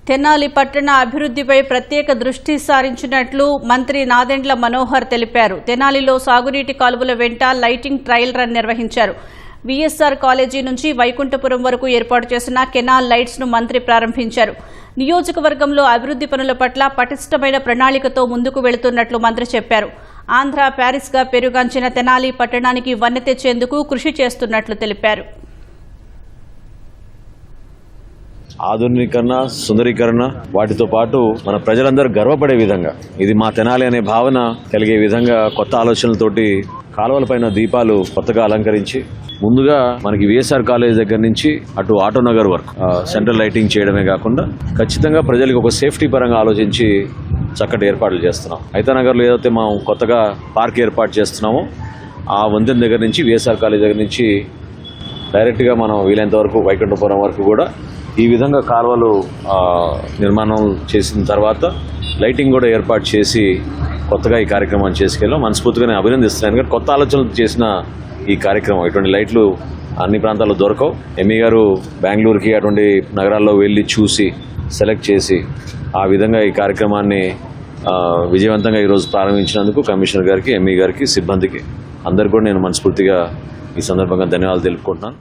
తెనాలి పట్టణ అభివృద్ధిపై ప్రత్యేక దృష్టి సారించినట్లు మంత్రి నాదెండ్ల మనోహర్ తెలిపారు. తెనాలిలో సాగునీటి కాలువల వెంట లైటింగ్ ట్రయల్ రన్ నిర్వహించారు. విఎస్ఆర్ కాలేజీ నుంచి వైకుంఠపురం వరకు ఏర్పాటు చేసిన కెనాల్ లైట్స్ ను మంత్రి ప్రారంభించారు. నియోజకవర్గంలో అభివృద్ధి పనుల పట్ల పటిష్టమైన ప్రణాళికతో ముందుకు వెళుతున్నట్లు మంత్రి చెప్పారు. ఆంధ్ర ప్యారిస్ గా పేరుగాంచిన తెనాలి పట్టణానికి వన్నె తెచ్చేందుకు కృషి చేస్తున్నట్లు తెలిపారు. ఆధునీకరణ, సుందరీకరణ వాటితో పాటు మన ప్రజలందరూ గర్వపడే విధంగా ఇది మా తెనాలి అనే భావన కలిగే విధంగా కొత్త ఆలోచనలతోటి కాలువలపైన దీపాలు కొత్తగా అలంకరించి ముందుగా మనకి విఎస్ఆర్ కాలేజ్ దగ్గర నుంచి అటు ఆటోనగర్ వరకు సెంట్రల్ లైటింగ్ చేయడమే కాకుండా ఖచ్చితంగా ప్రజలకు ఒక సేఫ్టీ పరంగా ఆలోచించి చక్కటి ఏర్పాట్లు చేస్తున్నాం. ఐతానగర్లో ఏదైతే మనం కొత్తగా పార్క్ ఏర్పాటు చేస్తున్నామో ఆ వంతెన దగ్గర నుంచి విఎస్ఆర్ కాలేజ్ దగ్గర నుంచి డైరెక్ట్గా మనం వీలైనంత వరకు వైకుంఠపురం వరకు కూడా ఈ విధంగా కాలువలు నిర్మాణం చేసిన తర్వాత లైటింగ్ కూడా ఏర్పాటు చేసి కొత్తగా ఈ కార్యక్రమాన్ని చేసుకెళ్ళాం. మనస్ఫూర్తిగా నేను అభినందిస్తున్నాను. ఎందుకంటే కొత్త ఆలోచనలు చేసిన ఈ కార్యక్రమం ఇటువంటి లైట్లు అన్ని ప్రాంతాల్లో దొరకవు. ఎంఈ గారు బెంగళూరుకి అటువంటి నగరాల్లో వెళ్ళి చూసి సెలెక్ట్ చేసి ఆ విధంగా ఈ కార్యక్రమాన్ని విజయవంతంగా ఈరోజు ప్రారంభించినందుకు కమిషనర్ గారికి, ఎంఈ గారికి, సిబ్బందికి అందరికీ కూడా నేను మనస్ఫూర్తిగా ఈ సందర్భంగా ధన్యవాదాలు తెలుపుకుంటున్నాను.